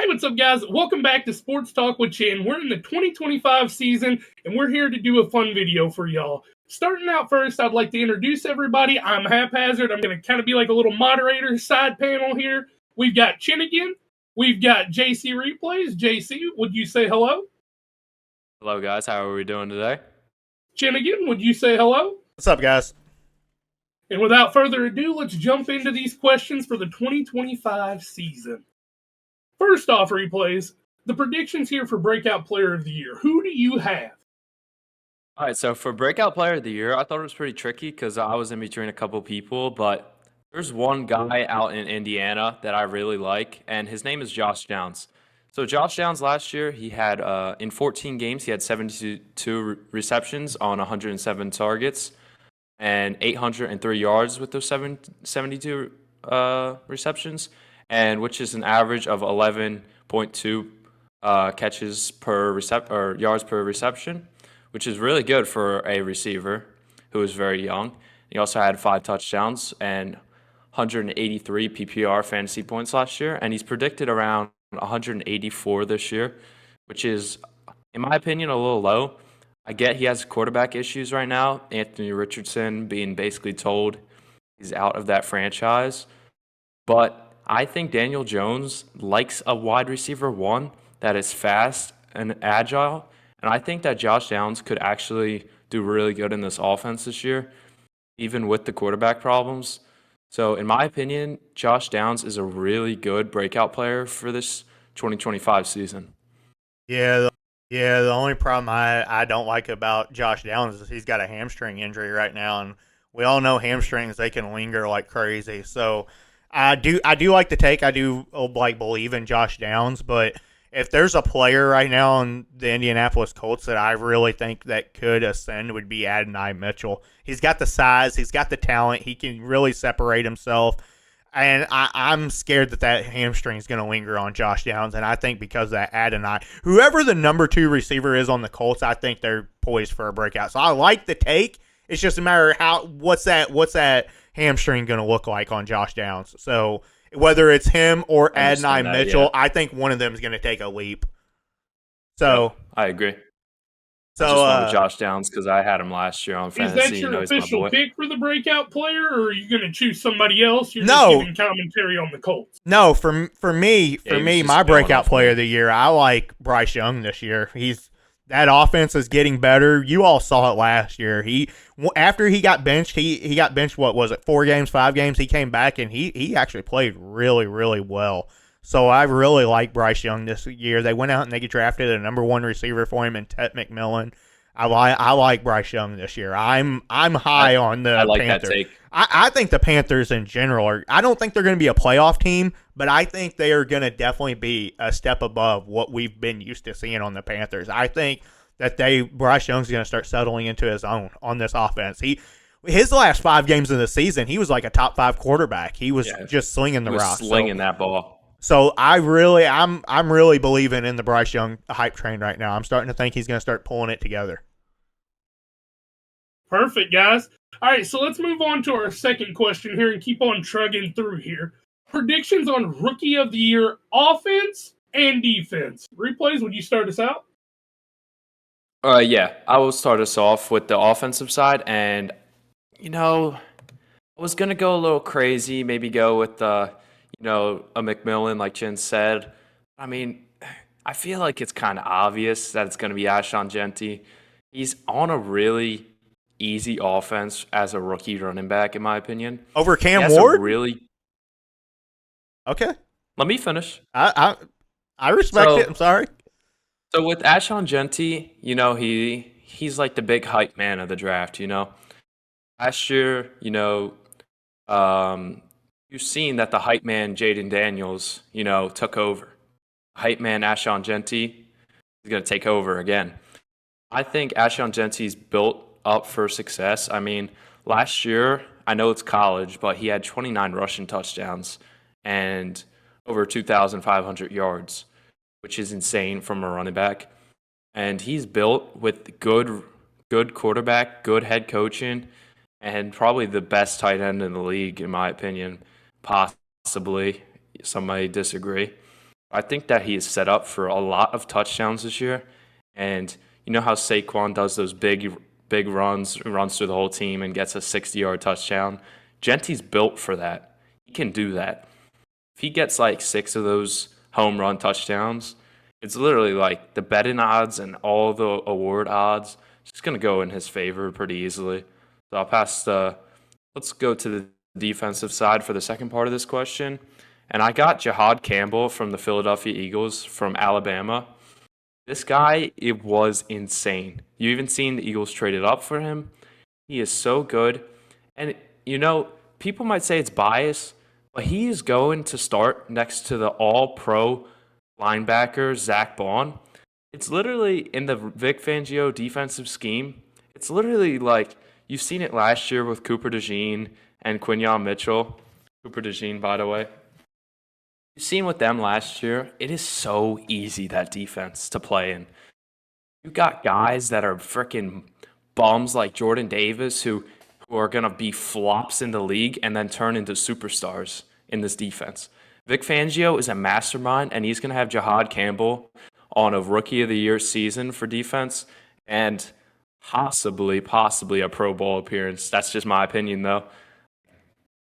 Hey, what's up, guys? Welcome back to Sports Talk with Chin. We're in the 2025 season, and we're here to do a fun video for y'all. Starting out first, I'd like to introduce everybody. I'm Haphazard. I'm going to kind of be like a little moderator side panel here. We've got Chin again. We've got JC Replays. JC, would you say hello? Hello, guys. How are we doing today? Chin again, would you say hello? What's up, guys? And without further ado, let's jump into these questions for the 2025 season. First off, Replays, the predictions here for Breakout Player of the Year. Who do you have? All right, so for Breakout Player of the Year, I thought it was pretty tricky because I was in between a couple people, but there's one guy out in Indiana that I really like, and his name is Josh Downs. So Josh Downs last year, he had, in 14 games, he had 72 receptions on 107 targets and 803 yards with those 72 receptions, and which is an average of 11.2 catches per or yards per reception, which is really good for a receiver who is very young. He also had 5 touchdowns and 183 PPR fantasy points last year, and he's predicted around 184 this year, which is, in my opinion, a little low. I get he has quarterback issues right now. Anthony Richardson being basically told he's out of that franchise, but I think Daniel Jones likes a wide receiver one that is fast and agile, and I think that Josh Downs could actually do really good in this offense this year, even with the quarterback problems. So in my opinion, Josh Downs is a really good breakout player for this 2025 season. Yeah, the only problem I don't like about Josh Downs is he's got a hamstring injury right now, and we all know hamstrings, they can linger like crazy. So I do like the take. I do believe in Josh Downs, but if there's a player right now in the Indianapolis Colts that I really think that could ascend, would be Adonai Mitchell. He's got the size, he's got the talent, he can really separate himself, and I'm scared that hamstring is going to linger on Josh Downs, and I think because of that Adonai, whoever the number 2 receiver is on the Colts, I think they're poised for a breakout. So I like the take. It's just a matter of what's that hamstring going to look like on Josh Downs. So whether it's him or Adonai Mitchell, yeah. I think one of them is going to take a leap. So I agree. So I just wanted Josh Downs because I had him last year on fantasy. Is that your official pick for the breakout player, or are you going to choose somebody else? You're just giving commentary on the Colts. No, for me, my breakout player of the year, I like Bryce Young this year. That offense is getting better. You all saw it last year. After he got benched, he got benched, what was it, 4 games, 5 games? He came back, and he actually played really, really well. So I really like Bryce Young this year. They went out and they drafted a number 1 receiver for him in Ted McMillan. I like Bryce Young this year. I'm high on the I like Panthers. That take. I think the Panthers in general I don't think they're going to be a playoff team, but I think they are going to definitely be a step above what we've been used to seeing on the Panthers. I think that Bryce Young's going to start settling into his own on this offense. His last 5 games of the season, he was like a top 5 quarterback. He was just slinging the rock. Slinging that ball. So I'm really believing in the Bryce Young hype train right now. I'm starting to think he's going to start pulling it together. Perfect, guys. All right, so let's move on to our second question here and keep on trugging through here. Predictions on Rookie of the Year offense and defense. Replays, would you start us out? Yeah, I will start us off with the offensive side, and I was gonna go a little crazy, maybe go with a McMillan, like Chin said. I mean, I feel like it's kind of obvious that it's going to be Alshon Jeffery. He's on a really easy offense as a rookie running back, in my opinion. Over Cam Ward? Okay. Let me finish. I respect it. I'm sorry. So with Alshon Jeffery, he's like the big hype man of the draft, Last year, you've seen that the hype man Jaden Daniels, took over. Hype man Alshon Jeffery is going to take over again. I think Alshon Jeffery's built up for success. I mean, last year, I know it's college, but he had 29 rushing touchdowns and over 2,500 yards, which is insane from a running back. And he's built with good quarterback, good head coaching, and probably the best tight end in the league, in my opinion. Possibly. Some might disagree. I think that he is set up for a lot of touchdowns this year. And you know how Saquon does those big runs through the whole team and gets a 60-yard touchdown? Genty's built for that. He can do that. If he gets like 6 of those home run touchdowns, it's literally like the betting odds and all the award odds just going to go in his favor pretty easily. So let's go to the defensive side for the second part of this question. And I got Jahad Campbell from the Philadelphia Eagles from Alabama. This guy, it was insane. You even seen the Eagles traded up for him. He is so good. And, people might say it's bias, but he is going to start next to the all-pro linebacker, Zach Bond. It's literally in the Vic Fangio defensive scheme. It's literally like you've seen it last year with Cooper DeJean and Quinyon Mitchell. Cooper DeJean, by the way. You've seen with them last year, it is so easy, that defense, to play in. You got guys that are freaking bums like Jordan Davis who are going to be flops in the league and then turn into superstars in this defense. Vic Fangio is a mastermind, and he's going to have Jahad Campbell on a Rookie of the Year season for defense and possibly a Pro Bowl appearance. That's just my opinion, though.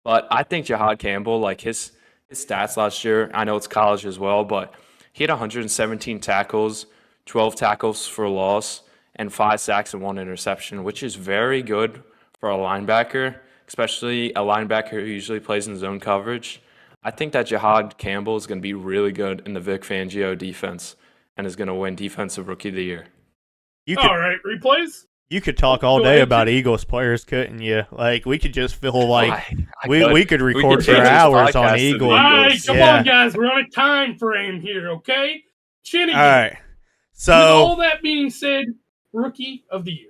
But I think Jahad Campbell, like his stats last year, I know it's college as well, but he had 117 tackles, 12 tackles for loss, and 5 sacks and 1 interception, which is very good for a linebacker, especially a linebacker who usually plays in zone coverage. I think that Jahad Campbell is going to be really good in the Vic Fangio defense and is going to win Defensive Rookie of the Year. All right, replays? You could talk all day about Eagles players, couldn't you? Like, we could just feel like we could record for hours on Eagles. All right, come on, guys. We're on a time frame here, okay? Chinny. All right. So, with all that being said, Rookie of the Year.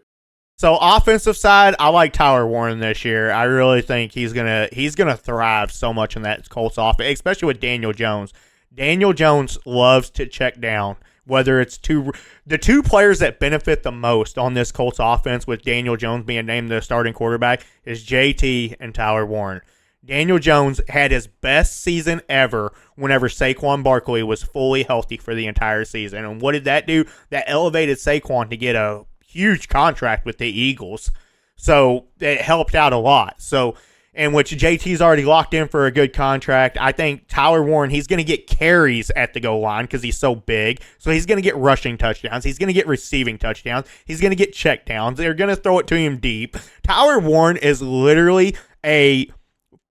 So, offensive side, I like Tyler Warren this year. I really think he's gonna thrive so much in that Colts offense, especially with Daniel Jones. Daniel Jones loves to check down. Whether it's the two players that benefit the most on this Colts offense, with Daniel Jones being named the starting quarterback, is JT and Tyler Warren. Daniel Jones had his best season ever whenever Saquon Barkley was fully healthy for the entire season. And what did that do? That elevated Saquon to get a huge contract with the Eagles. So it helped out a lot. And which JT's already locked in for a good contract. I think Tyler Warren, he's going to get carries at the goal line because he's so big. So he's going to get rushing touchdowns. He's going to get receiving touchdowns. He's going to get check downs. They're going to throw it to him deep. Tyler Warren is literally a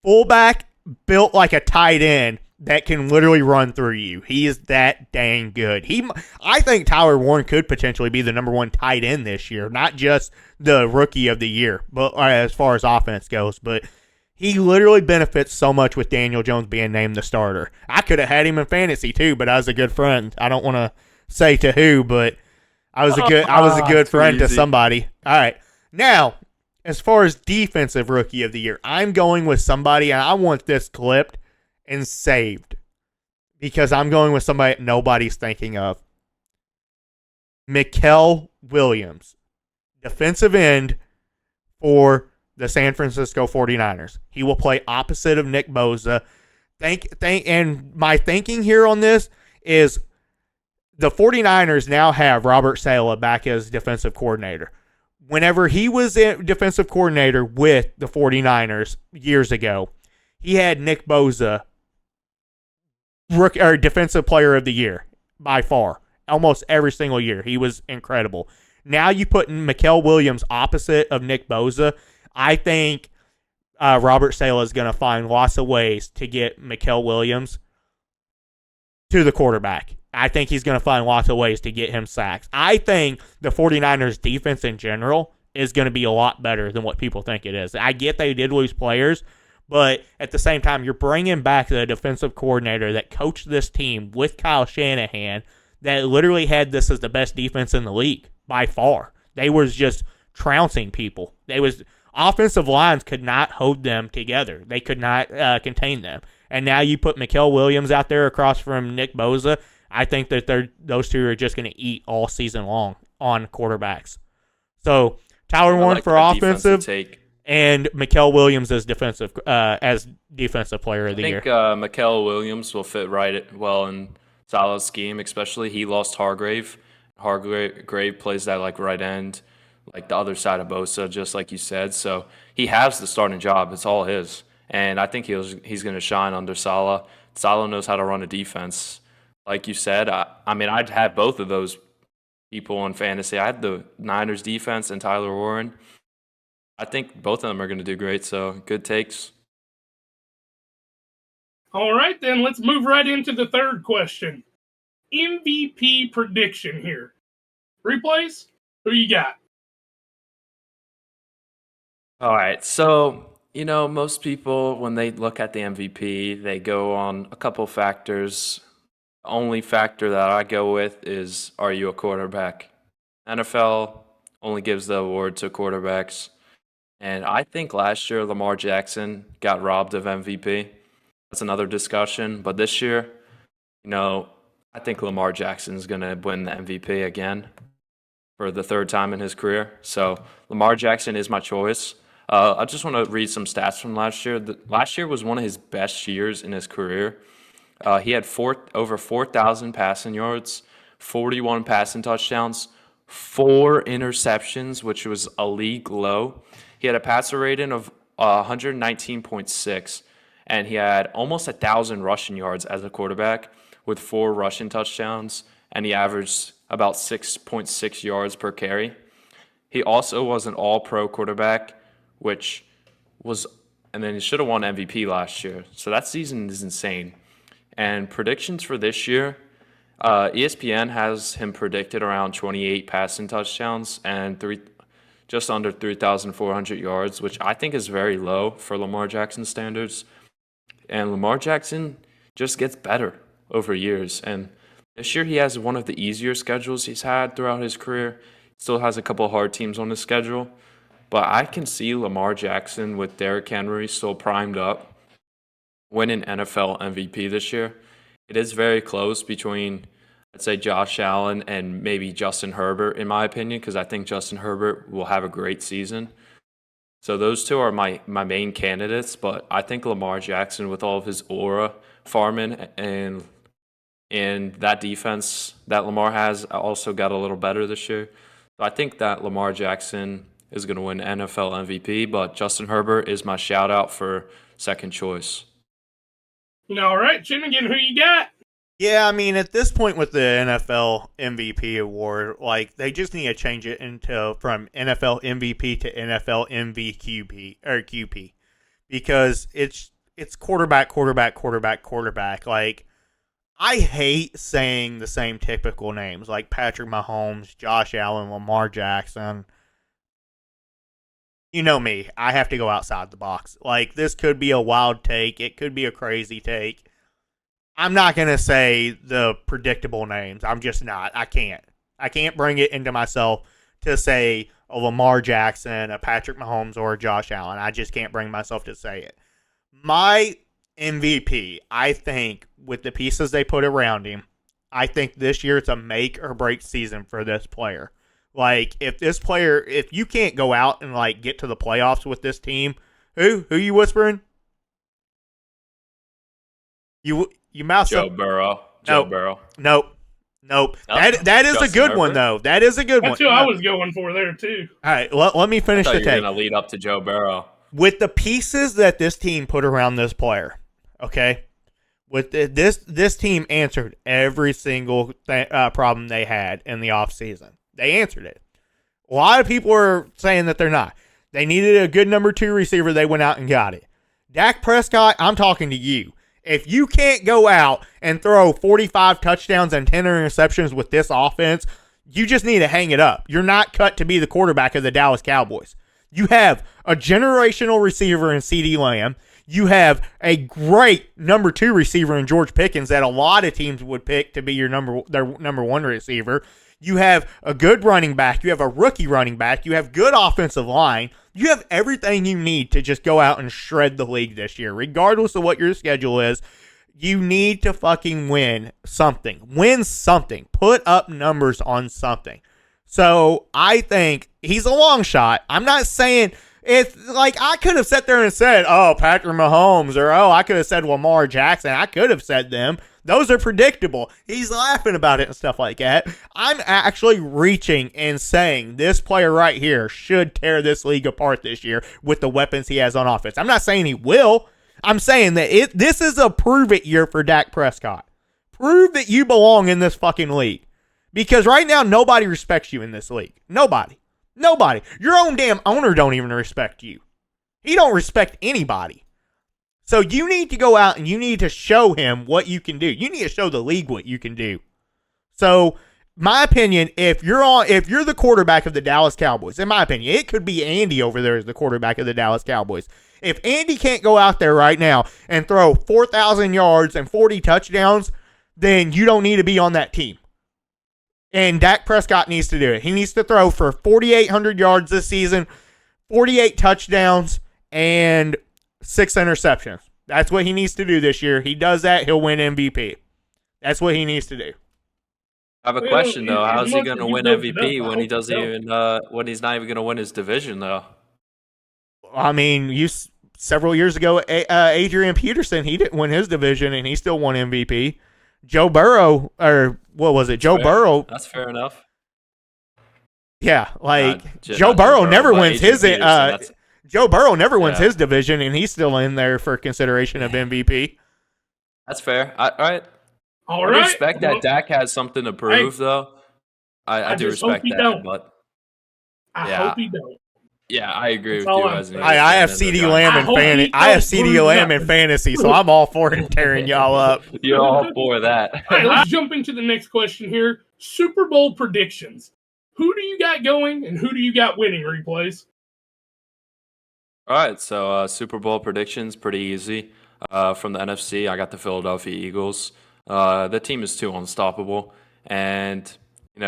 fullback built like a tight end that can literally run through you. He is that dang good. I think Tyler Warren could potentially be the number 1 tight end this year, not just the Rookie of the Year, but as far as offense goes. But he literally benefits so much with Daniel Jones being named the starter. I could have had him in fantasy too, but I was a good friend. I don't want to say to who, but I was a good friend to somebody. All right. Now, as far as defensive Rookie of the Year, I'm going with somebody, and I want this clipped and saved because I'm going with somebody that nobody's thinking of. Mikael Williams, defensive end for the San Francisco 49ers. He will play opposite of Nick Bosa. And my thinking here on this is the 49ers now have Robert Saleh back as defensive coordinator. Whenever he was defensive coordinator with the 49ers years ago, he had Nick Bosa defensive player of the year by far. Almost every single year. He was incredible. Now you put Mikael Williams opposite of Nick Bosa. I think Robert Saleh is going to find lots of ways to get Mikael Williams to the quarterback. I think he's going to find lots of ways to get him sacks. I think the 49ers defense in general is going to be a lot better than what people think it is. I get they did lose players, but at the same time, you're bringing back the defensive coordinator that coached this team with Kyle Shanahan that literally had this as the best defense in the league by far. They was just trouncing people. Offensive lines could not hold them together. They could not contain them. And now you put Mikael Williams out there across from Nick Bosa. I think that those two are just going to eat all season long on quarterbacks. So Tyler Warren for offensive and Mikael Williams as defensive player of the year. I think Mikael Williams will fit well in Salah's scheme, especially he lost Hargrave. Hargrave plays that like right end, like the other side of Bosa, just like you said. So he has the starting job. It's all his. And I think he's going to shine under Salah. Salah knows how to run a defense. Like you said, I mean, I'd have both of those people in fantasy. I had the Niners defense and Tyler Warren. I think both of them are going to do great, so good takes. All right, then let's move right into the third question. MVP prediction here. Replays? Who you got? All right, so, most people, when they look at the MVP, they go on a couple factors. The only factor that I go with is, are you a quarterback? NFL only gives the award to quarterbacks. And I think last year Lamar Jackson got robbed of MVP. That's another discussion. But this year, I think Lamar Jackson is going to win the MVP again for the third time in his career. So Lamar Jackson is my choice. I just want to read some stats from last year. Last year was one of his best years in his career. He had over 4,000 passing yards, 41 passing touchdowns, 4 interceptions, which was a league low. He had a passer rating of 119.6, and he had almost 1,000 rushing yards as a quarterback with 4 rushing touchdowns, and he averaged about 6.6 yards per carry. He also was an all-pro quarterback, and then he should have won MVP last year. So that season is insane. And predictions for this year, ESPN has him predicted around 28 passing touchdowns and just under 3,400 yards, which I think is very low for Lamar Jackson standards. And Lamar Jackson just gets better over years. And this year he has one of the easier schedules he's had throughout his career. Still has a couple of hard teams on his schedule. But I can see Lamar Jackson with Derrick Henry still primed up winning NFL MVP this year. It is very close between, I'd say, Josh Allen and maybe Justin Herbert, in my opinion, because I think Justin Herbert will have a great season. So those two are my main candidates, but I think Lamar Jackson, with all of his aura farming and that defense that Lamar has, also got a little better this year. So I think that Lamar Jackson is going to win NFL MVP, but Justin Herbert is my shout-out for second choice. All right, Shinnigan, who you got? Yeah, I mean, at this point with the NFL MVP award, they just need to change it from NFL MVP to NFL MVQP or QP, because it's quarterback. I hate saying the same typical names like Patrick Mahomes, Josh Allen, Lamar Jackson. You know me, I have to go outside the box. This could be a wild take. It could be a crazy take. I'm not going to say the predictable names. I'm just not. I can't bring it into myself to say a Lamar Jackson, a Patrick Mahomes, or a Josh Allen. I just can't bring myself to say it. My MVP, I think, with the pieces they put around him, I think this year it's a make or break season for this player. If you can't go out and get to the playoffs with this team, who you whispering? You mouse Joe up. Burrow. Nope. Burrow. Nope. That is Justin a good Herbert? one though. That is a good one. That's who I was going for there too. All right, let me finish I thought the you were take. going to lead up to Joe Burrow. With the pieces that this team put around this player, okay? This team answered every single problem they had in the offseason. They answered it. A lot of people are saying that they're not. They needed a good number 2 receiver. They went out and got it. Dak Prescott, I'm talking to you. If you can't go out and throw 45 touchdowns and 10 interceptions with this offense, you just need to hang it up. You're not cut to be the quarterback of the Dallas Cowboys. You have a generational receiver in CeeDee Lamb. You have a great number 2 receiver in George Pickens that a lot of teams would pick to be their number 1 receiver. You have a good running back. You have a rookie running back. You have good offensive line. You have everything you need to just go out and shred the league this year. Regardless of what your schedule is, you need to fucking win something. Win something. Put up numbers on something. So I think he's a long shot. I'm not saying I could have sat there and said, oh, Patrick Mahomes, or I could have said Lamar Jackson. I could have said them. Those are predictable. He's laughing about it and stuff like that. I'm actually reaching and saying this player right here should tear this league apart this year with the weapons he has on offense. I'm not saying he will. I'm saying that this is a prove-it year for Dak Prescott. Prove that you belong in this fucking league. Because right now, nobody respects you in this league. Nobody. Your own damn owner don't even respect you. He don't respect anybody. So you need to go out and you need to show him what you can do. You need to show the league what you can do. So, my opinion, if you're the quarterback of the Dallas Cowboys, in my opinion, it could be Andy over there as the quarterback of the Dallas Cowboys. If Andy can't go out there right now and throw 4,000 yards and 40 touchdowns, then you don't need to be on that team. And Dak Prescott needs to do it. He needs to throw for 4,800 yards this season, 48 touchdowns, and 6 interceptions. That's what he needs to do this year. He does that, he'll win MVP. That's what he needs to do. I have a question though. How's he going to win MVP when he doesn't even when he's not even going to win his division though? I mean, several years ago, Adrian Peterson, he didn't win his division and he still won MVP. Joe Burrow, or what was it? Joe Burrow. That's fair enough. Yeah, Joe Burrow never wins his. Joe Burrow never wins his division, and he's still in there for consideration of MVP. That's fair. All right. I respect that Dak has something to prove, though. I do respect that, don't. but I hope he don't. Yeah, I agree with you. I have CeeDee Lamb in fantasy. I have CeeDee Lamb in fantasy, so I'm all for him tearing y'all up. You're all for that. All right, let's jump into the next question here. Super Bowl predictions. Who do you got going, and who do you got winning replays? All right, so Super Bowl predictions, pretty easy. From the NFC, I got the Philadelphia Eagles. The team is too unstoppable, and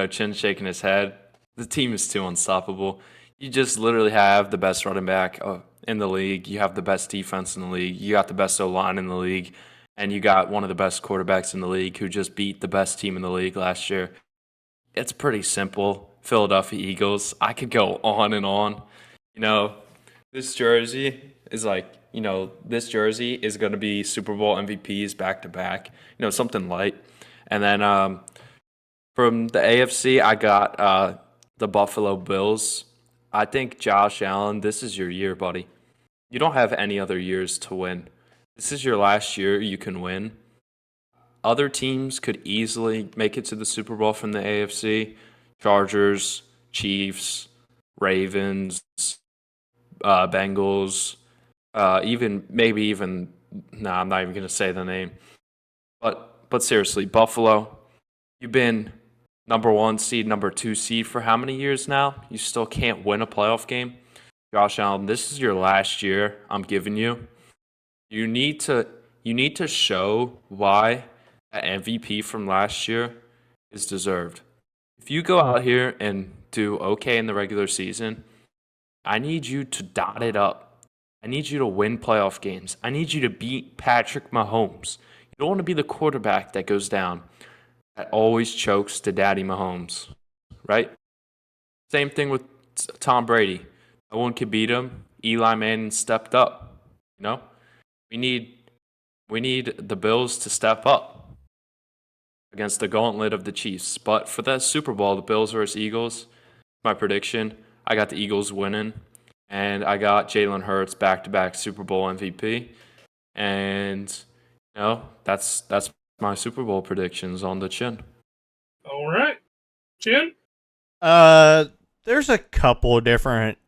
Chin shaking his head. The team is too unstoppable. You just literally have the best running back in the league. You have the best defense in the league. You got the best O-line in the league, and you got one of the best quarterbacks in the league who just beat the best team in the league last year. It's pretty simple. Philadelphia Eagles. I could go on and on. This jersey is this jersey is going to be Super Bowl MVPs back to back. Something light. And then from the AFC, I got the Buffalo Bills. I think Josh Allen, this is your year, buddy. You don't have any other years to win. This is your last year you can win. Other teams could easily make it to the Super Bowl from the AFC. Chargers, Chiefs, Ravens, Bengals, I'm not even going to say the name. But seriously, Buffalo, you've been number 1 seed, number 2 seed for how many years now? You still can't win a playoff game? Josh Allen, this is your last year I'm giving you. You need to show why that MVP from last year is deserved. If you go out here and do okay in the regular season, I need you to dot it up. I need you to win playoff games. I need you to beat Patrick Mahomes. You don't want to be the quarterback that goes down, that always chokes to Daddy Mahomes, right? Same thing with Tom Brady. No one could beat him. Eli Manning stepped up. We need the Bills to step up against the gauntlet of the Chiefs. But for that Super Bowl, the Bills versus Eagles, my prediction, I got the Eagles winning, and I got Jalen Hurts back-to-back Super Bowl MVP, and that's my Super Bowl predictions on the chin. All right, Chin. There's a couple of different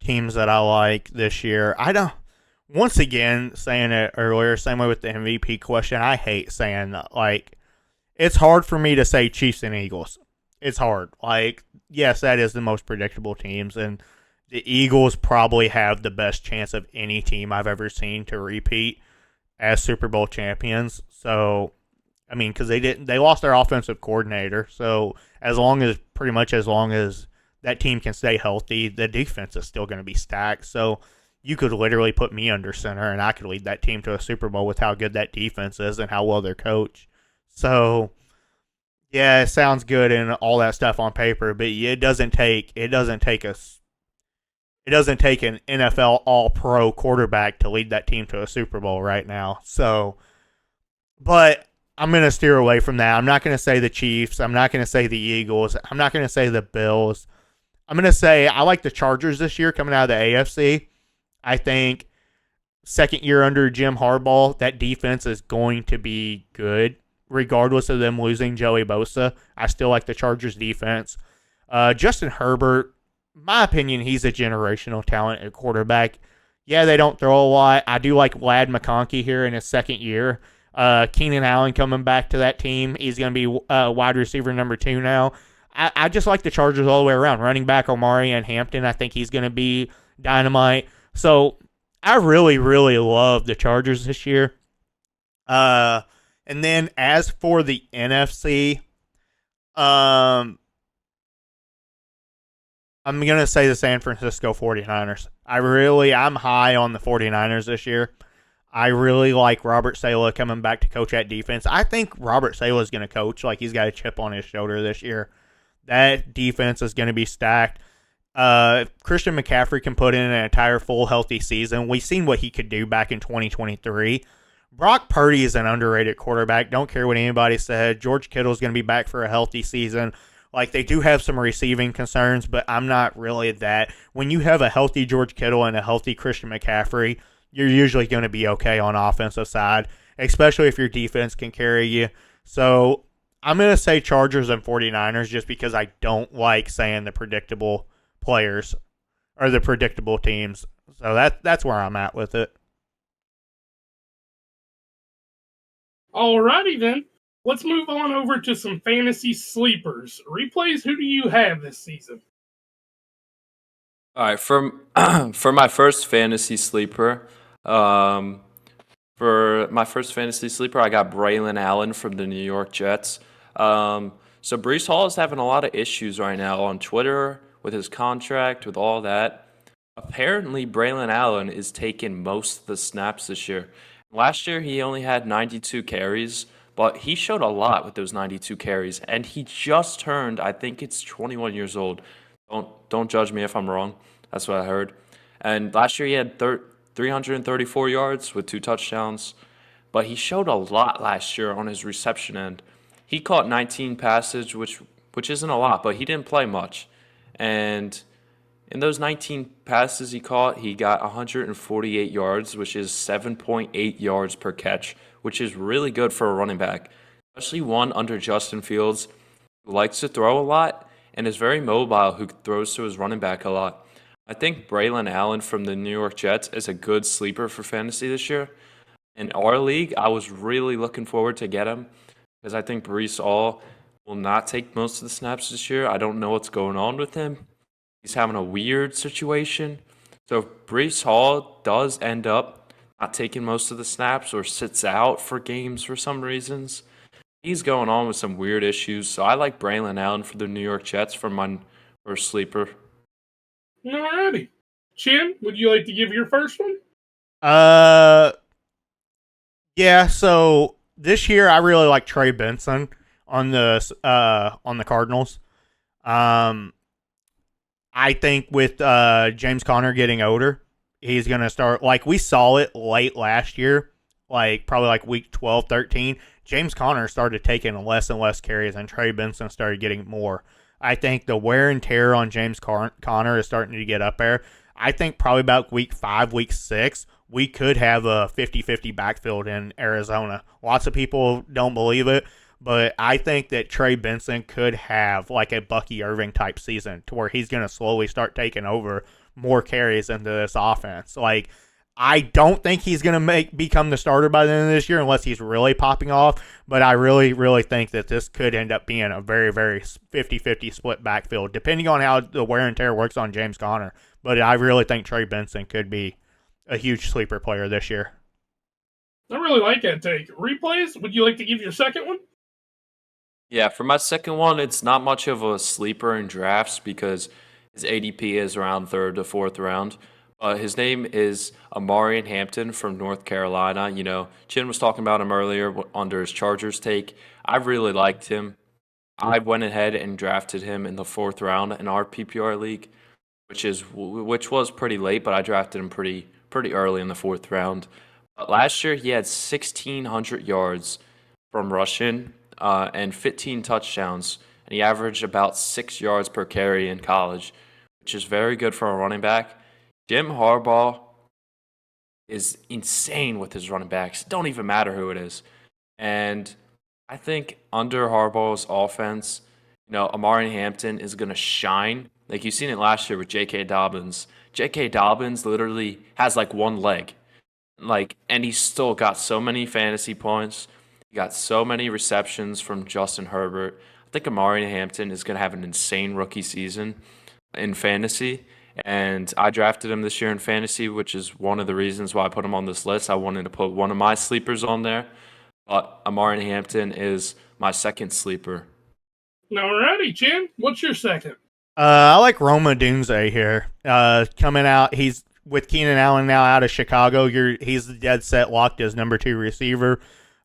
teams that I like this year. Once again, saying it earlier, same way with the MVP question, I hate saying that. It's hard for me to say Chiefs and Eagles. It's hard. Yes, that is the most predictable teams, and the Eagles probably have the best chance of any team I've ever seen to repeat as Super Bowl champions. So, because they lost their offensive coordinator. So, as long as that team can stay healthy, the defense is still going to be stacked. So, you could literally put me under center, and I could lead that team to a Super Bowl with how good that defense is and how well they're coached. So, yeah, it sounds good and all that stuff on paper, but it doesn't take an NFL All-Pro quarterback to lead that team to a Super Bowl right now. So, but I'm going to steer away from that. I'm not going to say the Chiefs. I'm not going to say the Eagles. I'm not going to say the Bills. I'm going to say I like the Chargers this year coming out of the AFC. I think second year under Jim Harbaugh, that defense is going to be good, regardless of them losing Joey Bosa. I still like the Chargers defense. Justin Herbert, my opinion, he's a generational talent at quarterback. Yeah, they don't throw a lot. I do like Lad McConkey here in his second year. Keenan Allen coming back to that team. He's going to be wide receiver number 2 now. I just like the Chargers all the way around. Running back Omari and Hampton, I think he's going to be dynamite. So I really, really love the Chargers this year. And then as for the NFC, I'm going to say the San Francisco 49ers. I'm high on the 49ers this year. I really like Robert Saleh coming back to coach at defense. I think Robert Saleh is going to coach like he's got a chip on his shoulder this year. That defense is going to be stacked. Christian McCaffrey can put in an entire full healthy season. We've seen what he could do back in 2023. Brock Purdy is an underrated quarterback. Don't care what anybody said. George Kittle is going to be back for a healthy season. Like, they do have some receiving concerns, but I'm not really that. When you have a healthy George Kittle and a healthy Christian McCaffrey, you're usually going to be okay on the offensive side, especially if your defense can carry you. So I'm going to say Chargers and 49ers just because I don't like saying the predictable players or the predictable teams. So that's where I'm at with it. Alrighty then. Let's move on over to some fantasy sleepers. Replays, who do you have this season? All right, for my first fantasy sleeper, I got Braylon Allen from the New York Jets. So Breece Hall is having a lot of issues right now on Twitter with his contract, with all that. Apparently, Braylon Allen is taking most of the snaps this year. Last year, he only had 92 carries, but he showed a lot with those 92 carries, and he just turned, I think it's 21 years old. Don't judge me if I'm wrong. That's what I heard. And last year he had 334 yards with 2 touchdowns, but he showed a lot last year on his reception end. He caught 19 passes, which isn't a lot, but he didn't play much. And in those 19 passes he caught, he got 148 yards, which is 7.8 yards per catch, which is really good for a running back, especially one under Justin Fields, who likes to throw a lot and is very mobile, who throws to his running back a lot. I think Braylon Allen from the New York Jets is a good sleeper for fantasy this year. In our league, I was really looking forward to get him because I think Breece Hall will not take most of the snaps this year. I don't know what's going on with him. He's having a weird situation. So if Breece Hall does end up not taking most of the snaps or sits out for games for some reasons, he's going on with some weird issues. So I like Braylon Allen for the New York Jets for my first sleeper. Alrighty. Chin, would you like to give your first one? Yeah, so this year I really like Trey Benson on the Cardinals. I think with James Conner getting older, he's going to start, like we saw it late last year, probably week 12, 13. James Conner started taking less and less carries, and Trey Benson started getting more. I think the wear and tear on James Conner is starting to get up there. I think probably about week 5, week 6, we could have a 50-50 backfield in Arizona. Lots of people don't believe it, but I think that Trey Benson could have a Bucky Irving type season to where he's going to slowly start taking over more carries into this offense. I don't think he's going to become the starter by the end of this year unless he's really popping off, but I really, really think that this could end up being a very, very 50-50 split backfield, depending on how the wear and tear works on James Conner. But I really think Trey Benson could be a huge sleeper player this year. I really like that take. Replays, would you like to give your second one? Yeah, for my second one, it's not much of a sleeper in drafts because his ADP is around 3rd to 4th round. His name is Omarion Hampton from North Carolina. You know, Chin was talking about him earlier under his Chargers take. I really liked him. I went ahead and drafted him in the 4th round in our PPR league, which was pretty late, but I drafted him pretty early in the 4th round. But last year he had 1,600 yards from rushing and 15 touchdowns, and he averaged about 6 yards per carry in college, which is very good for a running back. Jim Harbaugh is insane with his running backs. It don't even matter who it is. And I think under Harbaugh's offense, Amari Hampton is going to shine. Like you've seen it last year with J.K. Dobbins. J.K. Dobbins literally has like one leg. And he still got so many fantasy points. He got so many receptions from Justin Herbert. I think Amari Hampton is going to have an insane rookie season in fantasy. And I drafted him this year in fantasy, which is one of the reasons why I put him on this list. I wanted to put one of my sleepers on there. But Amari Hampton is my second sleeper. Alrighty, Chin. What's your second? I like Roma Dunze here. Coming out, he's with Keenan Allen now out of Chicago. He's the dead set locked as number 2 receiver.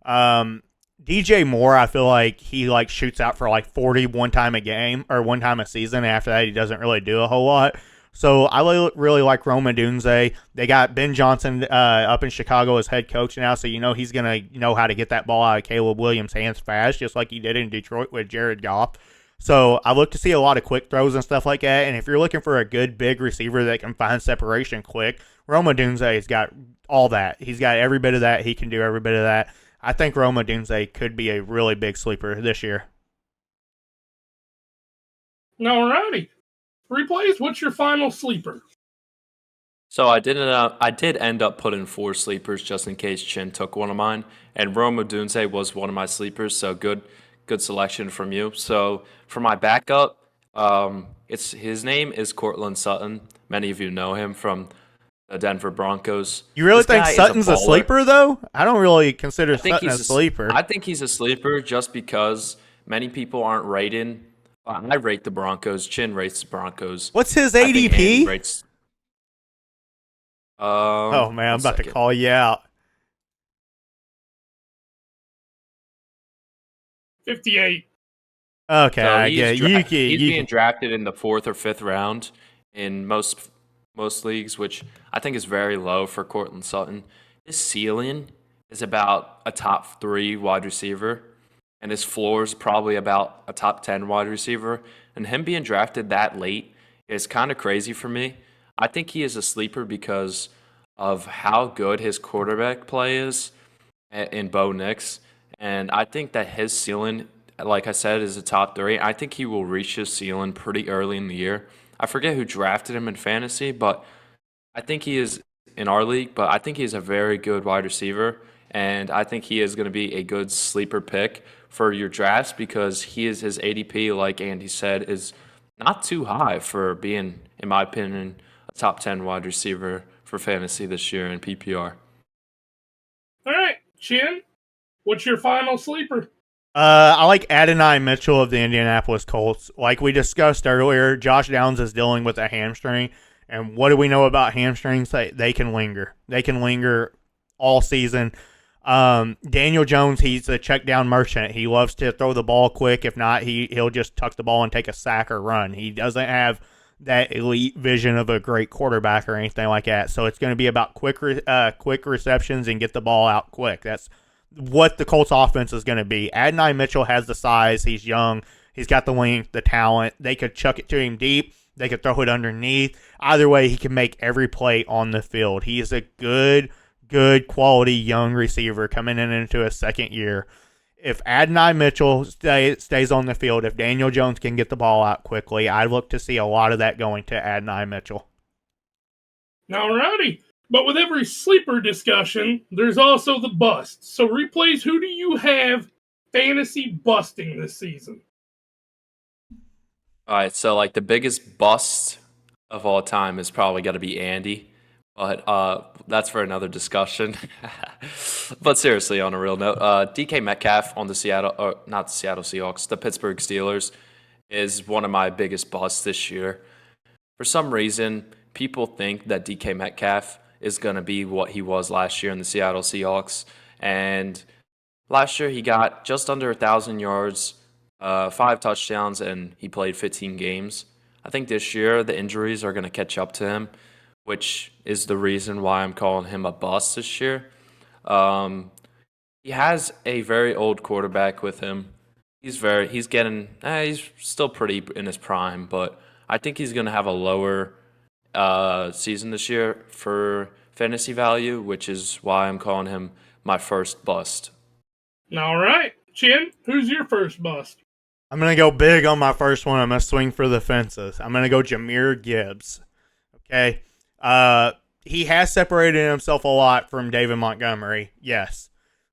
DJ Moore, I feel like he shoots out for 40 one time a game or one time a season. After that, he doesn't really do a whole lot. So I really like Roma Dunze. They got Ben Johnson up in Chicago as head coach now, so he's going to know how to get that ball out of Caleb Williams' hands fast, just like he did in Detroit with Jared Goff. So I look to see a lot of quick throws and stuff like that, and if you're looking for a good big receiver that can find separation quick, Roma Dunze's got all that. He's got every bit of that. He can do every bit of that. I think Roma Dunze could be a really big sleeper this year. Alrighty. Replays, what's your final sleeper? So I did end up putting 4 sleepers just in case Chin took one of mine, and Roma Dunze was one of my sleepers. So good selection from you. So for my backup, his name is Courtland Sutton. Many of you know him from the Denver Broncos. You really think Sutton's a sleeper, though? I don't really consider Sutton a sleeper. I think he's a sleeper just because many people aren't rating. I rate the Broncos. Chin rates the Broncos. What's his ADP? Oh man, I'm about to call you out. 58. Okay, I get it. He's being drafted in the 4th or 5th round in most leagues, which I think is very low for Courtland Sutton. His ceiling is about a top 3 wide receiver, and his floor is probably about a top 10 wide receiver. And him being drafted that late is kind of crazy for me. I think he is a sleeper because of how good his quarterback play is in Bo Nix. And I think that his ceiling, like I said, is a top 3. I think he will reach his ceiling pretty early in the year. I forget who drafted him in fantasy, but I think he is in our league, but I think he's a very good wide receiver. And I think he is going to be a good sleeper pick for your drafts because his ADP, like Andy said, is not too high for being, in my opinion, a top 10 wide receiver for fantasy this year in PPR. All right, Chin, what's your final sleeper? I like Adonai Mitchell of the Indianapolis Colts. Like we discussed earlier, Josh Downs is dealing with a hamstring. And what do we know about hamstrings? They can linger. They can linger all season. Daniel Jones, he's a check down merchant. He loves to throw the ball quick. If not, he'll just tuck the ball and take a sack or run. He doesn't have that elite vision of a great quarterback or anything like that. So it's going to be about quick receptions and get the ball out quick. That's what the Colts offense is going to be. Adonai Mitchell has the size. He's young. He's got the length, the talent. They could chuck it to him deep. They could throw it underneath. Either way, he can make every play on the field. He is a good quality young receiver coming into his second year. If Adonai Mitchell stays on the field, if Daniel Jones can get the ball out quickly, I look to see a lot of that going to Adonai Mitchell. Alrighty. But with every sleeper discussion, there's also the bust. So replays, who do you have fantasy busting this season? All right, so the biggest bust of all time is probably got to be Andy. But that's for another discussion. But seriously, on a real note, DK Metcalf on the Pittsburgh Steelers is one of my biggest busts this year. For some reason, people think that DK Metcalf is going to be what he was last year in the Seattle Seahawks. And last year he got just under 1,000 yards, 5 touchdowns, and he played 15 games. I think this year the injuries are going to catch up to him, which is the reason why I'm calling him a bust this year. He has a very old quarterback with him. He's still pretty in his prime, but I think he's gonna have a lower season this year for fantasy value, which is why I'm calling him my first bust. All right, Chin, who's your first bust? I'm going to go big on my first one. I'm going to swing for the fences. I'm going to go Jahmyr Gibbs. Okay. He has separated himself a lot from David Montgomery. Yes.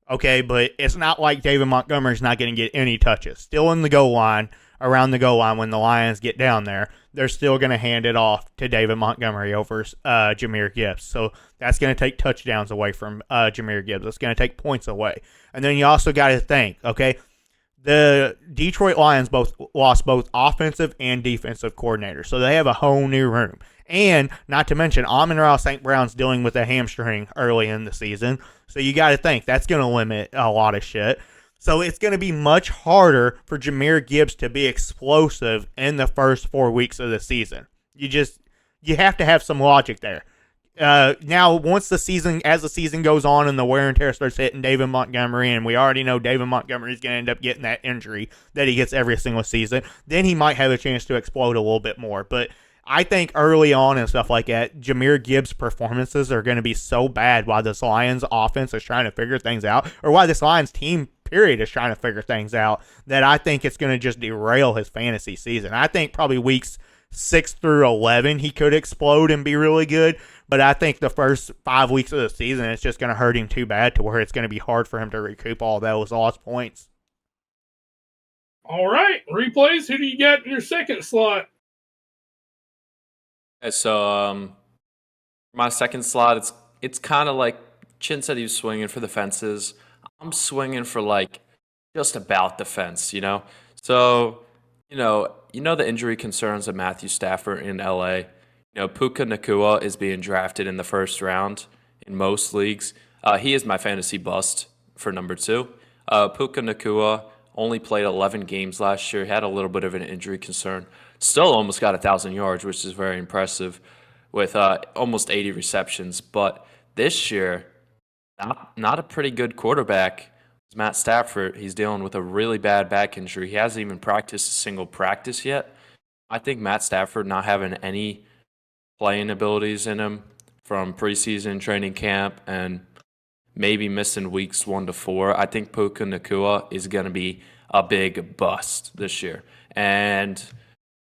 Okay, but it's not like David Montgomery's not going to get any touches. Still in the goal line, around the goal line when the Lions get down there, they're still going to hand it off to David Montgomery over Jahmyr Gibbs. So that's going to take touchdowns away from Jahmyr Gibbs. It's going to take points away. And then you also got to think, okay, the Detroit Lions lost both offensive and defensive coordinators, so they have a whole new room. And not to mention, Amon-Ra St. Brown's dealing with a hamstring early in the season, so you got to think that's going to limit a lot of shit. So it's going to be much harder for Jahmyr Gibbs to be explosive in the first 4 weeks of the season. You have to have some logic there. Now, as the season goes on and the wear and tear starts hitting David Montgomery, and we already know David Montgomery is going to end up getting that injury that he gets every single season, then he might have a chance to explode a little bit more. But I think early on and stuff like that, Jahmyr Gibbs' performances are going to be so bad while this Lions offense is trying to figure things out, or while this Lions team period is trying to figure things out, that I think it's going to just derail his fantasy season. I think probably weeks 6 through 11 he could explode and be really good. But I think the first 5 weeks of the season, it's just going to hurt him too bad to where it's going to be hard for him to recoup all those lost points. All right, replays. Who do you got in your second slot? Okay, so my second slot, it's kind of like Chin said he was swinging for the fences. I'm swinging for like just about the fence, you know. So you know the injury concerns of Matthew Stafford in LA. Puka Nacua is being drafted in the first round in most leagues. He is my fantasy bust for number 2. Puka Nacua only played 11 games last year. He had a little bit of an injury concern. Still almost got 1,000 yards, which is very impressive, with almost 80 receptions. But this year, not a pretty good quarterback. Matt Stafford, he's dealing with a really bad back injury. He hasn't even practiced a single practice yet. I think Matt Stafford not having any playing abilities in him from preseason training camp and maybe missing weeks 1 to 4. I think Puka Nacua is going to be a big bust this year. And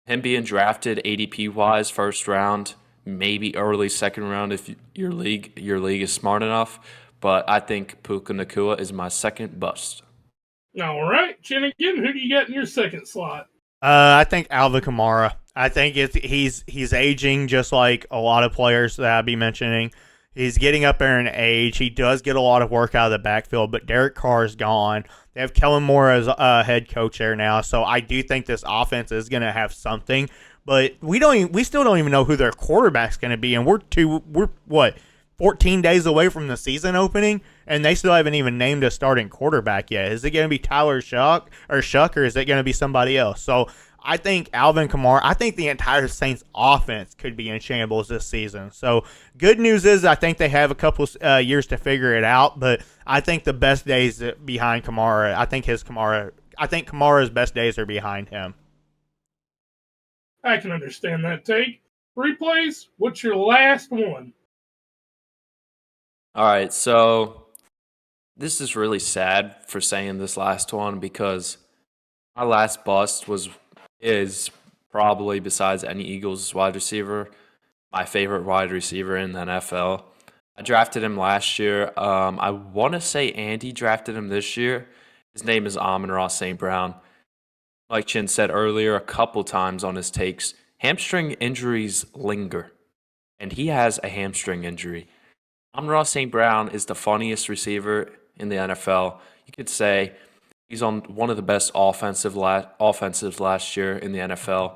him being drafted ADP wise first round, maybe early second round if your league is smart enough. But I think Puka Nacua is my second bust. All right, Chin again. Who do you got in your second slot? I think Alvin Kamara. I think he's aging just like a lot of players that I'll be mentioning. He's getting up there in age. He does get a lot of work out of the backfield, but Derek Carr is gone. They have Kellen Moore as a head coach there now, so I do think this offense is going to have something. But we still don't even know who their quarterback's going to be, and we're 14 days away from the season opening, and they still haven't even named a starting quarterback yet. Is it going to be Tyler Shuck, or is it going to be somebody else? So I think Alvin Kamara, I think the entire Saints offense could be in shambles this season. So good news is I think they have a couple years to figure it out, but I think the best days behind Kamara, I think Kamara's best days are behind him. I can understand that take. Replays, what's your last one? All right, so this is really sad for saying this last one because my last bust is probably, besides any Eagles wide receiver, my favorite wide receiver in the NFL. I drafted him last year. I want to say Andy drafted him this year. His name is Amon-Ra St. Brown. Like Chin said earlier a couple times on his takes, hamstring injuries linger, and he has a hamstring injury. Amon-Ra St. Brown is the funniest receiver in the NFL. You could say he's on one of the best offensives last year in the NFL.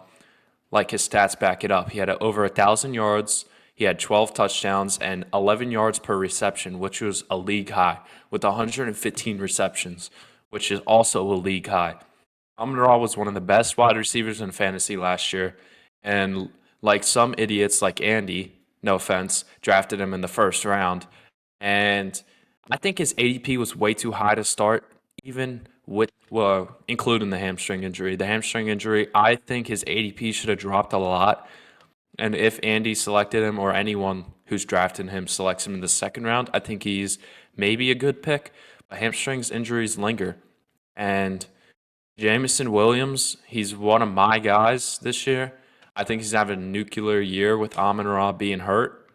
Like his stats back it up. He had over 1,000 yards. He had 12 touchdowns and 11 yards per reception, which was a league high, with 115 receptions, which is also a league high. Amon-Ra was one of the best wide receivers in fantasy last year. And like some idiots like Andy, no offense, drafted him in the first round. And I think his ADP was way too high to start, even with including the hamstring injury. The hamstring injury, I think his ADP should have dropped a lot. And if Andy selected him or anyone who's drafting him selects him in the second round, I think he's maybe a good pick. But hamstrings injuries linger. And Jameson Williams, he's one of my guys this year. I think he's having a nuclear year with Amon-Ra being hurt,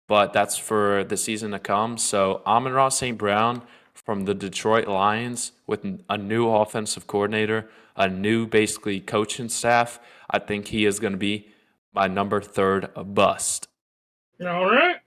but that's for the season to come. So Amon-Ra St. Brown from the Detroit Lions with a new offensive coordinator, a new basically coaching staff, I think he is going to be my number 3rd bust. All right.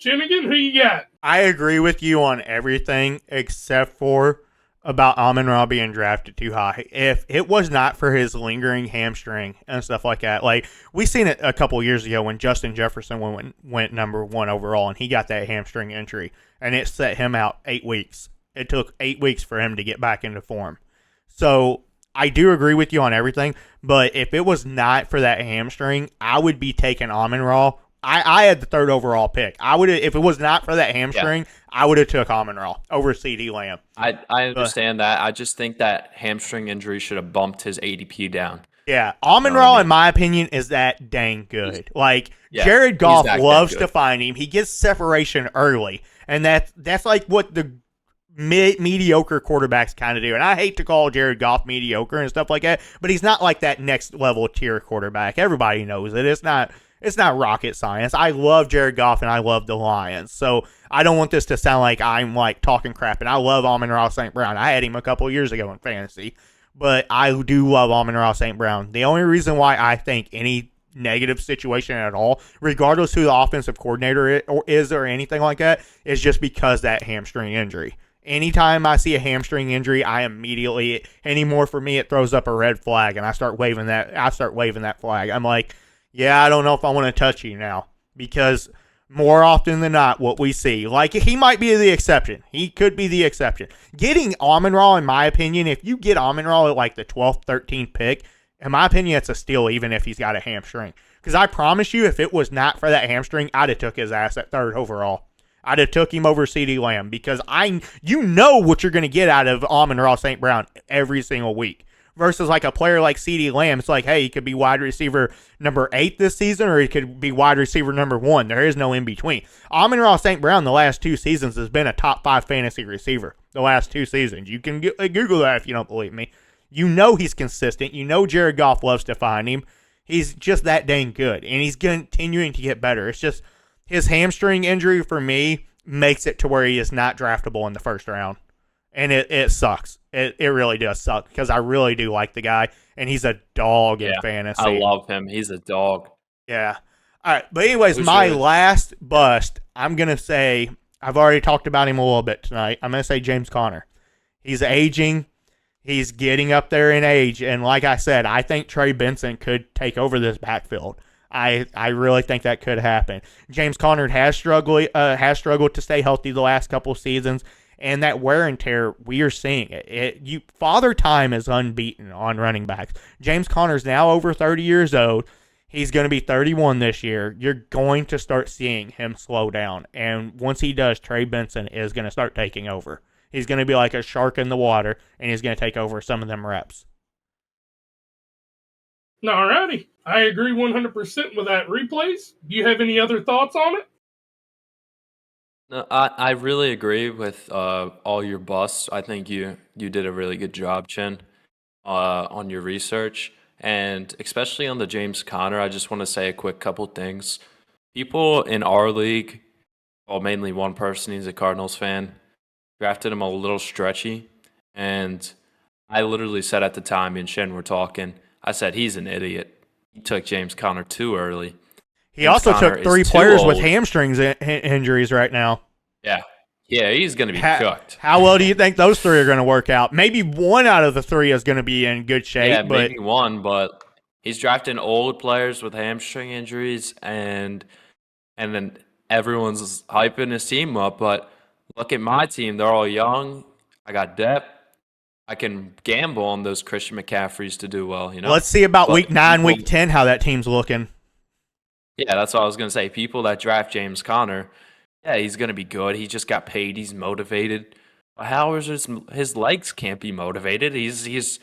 Jimmigan, who you got? I agree with you on everything except for about Amon-Ra being drafted too high. If it was not for his lingering hamstring and stuff like that, like we seen it a couple years ago when Justin Jefferson went number 1 overall and he got that hamstring injury and it set him out 8 weeks. It took 8 weeks for him to get back into form. So I do agree with you on everything, but if it was not for that hamstring, I would be taking Amon-Ra. I had the 3rd overall pick. I would, if it was not for that hamstring, I would have took Amon-Ra over CeeDee Lamb. I understand that. I just think that hamstring injury should have bumped his ADP down. Yeah, Amon-Ra, in my opinion, is that dang good. Like Jared Goff loves to find him. He gets separation early, and that's like what the mediocre quarterbacks kind of do. And I hate to call Jared Goff mediocre and stuff like that, but he's not like that next level tier quarterback. Everybody knows it. It's not rocket science. I love Jared Goff and I love the Lions. So I don't want this to sound like I'm like talking crap. And I love Amon-Ra St. Brown. I had him a couple of years ago in fantasy. But I do love Amon-Ra St. Brown. The only reason why I think any negative situation at all, regardless who the offensive coordinator is or anything like that, is just because that hamstring injury. Anytime I see a hamstring injury, I immediately, anymore for me, it throws up a red flag and I start waving that flag. I'm like, yeah, I don't know if I want to touch you now, because more often than not, what we see, like he might be the exception. He could be the exception. Getting Amon-Ra, in my opinion, if you get Amon-Ra at like the 12th, 13th pick, in my opinion, it's a steal even if he's got a hamstring. Because I promise you, if it was not for that hamstring, I'd have took his ass at 3rd overall. I'd have took him over CeeDee Lamb because you know what you're going to get out of Amon-Ra St. Brown every single week. Versus like a player like CeeDee Lamb, it's like, hey, he could be wide receiver number 8 this season, or he could be wide receiver number 1. There is no in between. Amon-Ra St. Brown the last 2 seasons has been a top 5 fantasy receiver. The last 2 seasons, you can Google that if you don't believe me. You know he's consistent. You know Jared Goff loves to find him. He's just that dang good, and he's continuing to get better. It's just his hamstring injury for me makes it to where he is not draftable in the 1st round. And it sucks. It really does suck because I really do like the guy, and he's a dog in fantasy. I love him. He's a dog. Yeah. All right. But anyways, my last bust, I'm going to say, I've already talked about him a little bit tonight. I'm going to say James Conner. He's aging. He's getting up there in age. And like I said, I think Trey Benson could take over this backfield. I really think that could happen. James Conner has struggled to stay healthy the last couple of seasons. And that wear and tear, we are seeing it. Father Time is unbeaten on running backs. James Conner's now over 30 years old. He's going to be 31 this year. You're going to start seeing him slow down. And once he does, Trey Benson is going to start taking over. He's going to be like a shark in the water, and he's going to take over some of them reps. Alrighty. I agree 100% with that. Replays, do you have any other thoughts on it? No, I really agree with all your busts. I think you did a really good job, Chin, on your research. And especially on the James Conner, I just want to say a quick couple things. People in our league, well, mainly one person, he's a Cardinals fan, drafted him a little stretchy. And I literally said at the time, me and Shen were talking, I said, he's an idiot. He took James Conner too early. He also took 3 players with hamstrings injuries right now. Yeah. Yeah, he's going to be cooked. How well do you think those 3 are going to work out? Maybe 1 out of the 3 is going to be in good shape. Yeah, maybe 1, but he's drafting old players with hamstring injuries, and then everyone's hyping his team up. But look at my team. They're all young. I got depth. I can gamble on those Christian McCaffreys to do well. Let's see about week 9, week 10, how that team's looking. Yeah, that's what I was going to say. People that draft James Conner, Yeah, he's gonna be good. He just got paid. He's motivated. How is his legs can't be motivated? He's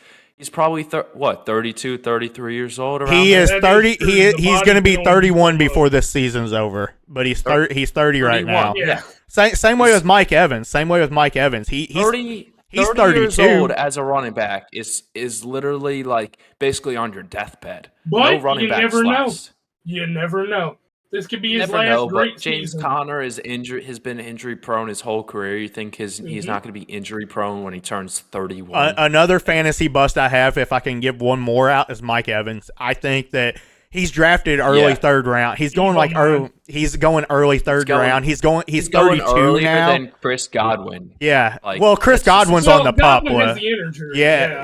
probably 32, 33 years old around He there. is That is 30. true. He's The going to body be can only do 31 so before much. this season's over. But he's 30 right 31. now. Yeah. Same way with Mike Evans. Same way with Mike Evans. He's 30 he's 30 years 32. old as a running back is literally like basically on your deathbed. But No running you back never know. last. You never know. This could be You his never last know, great but James season. Conner is injured. Has been injury prone his whole career. You think he's not going to be injury prone when he turns 31? Another fantasy bust I have, if I can give one more out, is Mike Evans. I think that he's drafted early Yeah. third round. He's going He's on mine. He's going early third round. He's going 32 earlier now. than Chris Godwin. Yeah. Like, Well, Chris that's just- Godwin's Well, on the pup Godwin has list. the injury.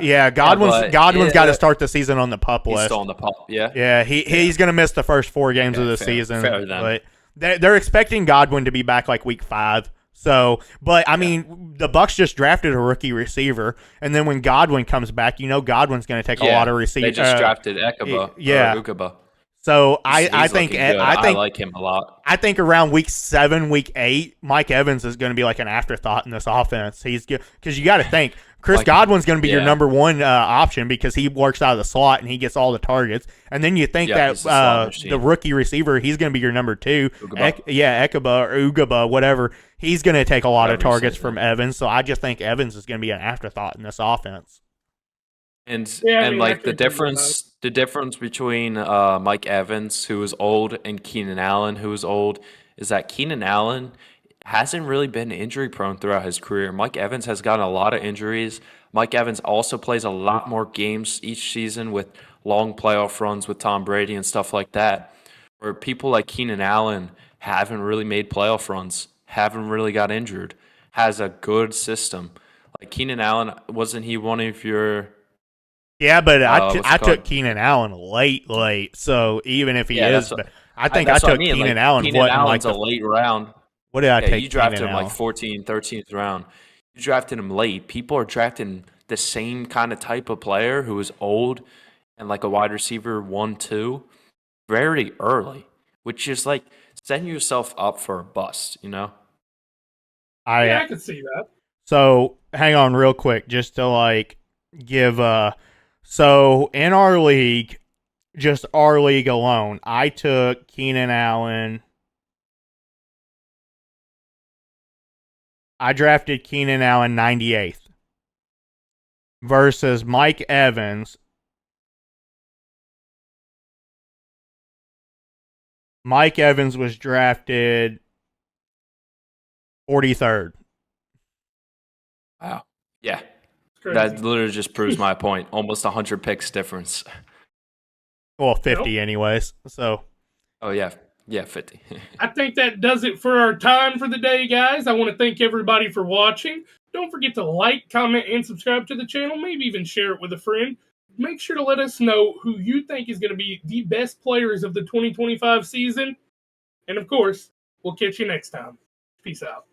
Yeah. Godwin's but- godwin's got to yeah. start the season on the pup He's list. still on the pup. Yeah. Yeah, he's going to miss the first 4 games of the fair. season. Fair then. But they're expecting Godwin to be back like week 5. So, but I mean, the Bucks just drafted a rookie receiver, and then when Godwin comes back, Godwin's going to take a lot of They receivers. just drafted Ekaba. yeah. Or Ukaba. So He's I think looking good. I think like him a lot. I think around week 7, week 8, Mike Evans is going to be like an afterthought in this offense. He's because you got to think Chris Godwin's going to be your number 1 option because he works out of the slot and he gets all the targets. And then you think he's the slot machine. the rookie receiver, he's going to be your number 2. Ugaba. Ekaba or Ugaba, whatever. He's going to take a lot of Whatever you targets say, from Evans. So I just think Evans is going to be an afterthought in this offense. And Yeah, I and mean, like I the could think about difference between Mike Evans, who is old, and Keenan Allen, who is old, is that Keenan Allen hasn't really been injury prone throughout his career. Mike Evans has gotten a lot of injuries. Mike Evans also plays a lot more games each season with long playoff runs with Tom Brady and stuff like that. Where people like Keenan Allen haven't really made playoff runs, haven't really got injured, has a good system. Like Keenan Allen, wasn't he one of your Yeah, but I what's it took called? Keenan Allen late. So even if he Yeah, is, that's what- I think I that's what took mean. Keenan Like, Allen. Keenan What in like Allen's a the late round. what did I Yeah, take? you drafted Keenan him Allen? like 14th, 13th round. You drafted him late. People are drafting the same kind of type of player who is old and like a wide receiver 1-2 very early, which is like setting yourself up for a bust, you know? Yeah, I could see that. So hang on real quick, just to like give so in our league, just our league alone, I took Keenan Allen. I drafted Keenan Allen 98th versus Mike Evans. Mike Evans was drafted 43rd. Wow. Yeah. It's crazy. That literally just proves my point. Almost 100 picks difference. Well, 50 anyways. So, Oh, yeah. Yeah, 50. I think that does it for our time for the day, guys. I want to thank everybody for watching. Don't forget to like, comment, and subscribe to the channel. Maybe even share it with a friend. Make sure to let us know who you think is going to be the best players of the 2025 season. And of course, we'll catch you next time. Peace out.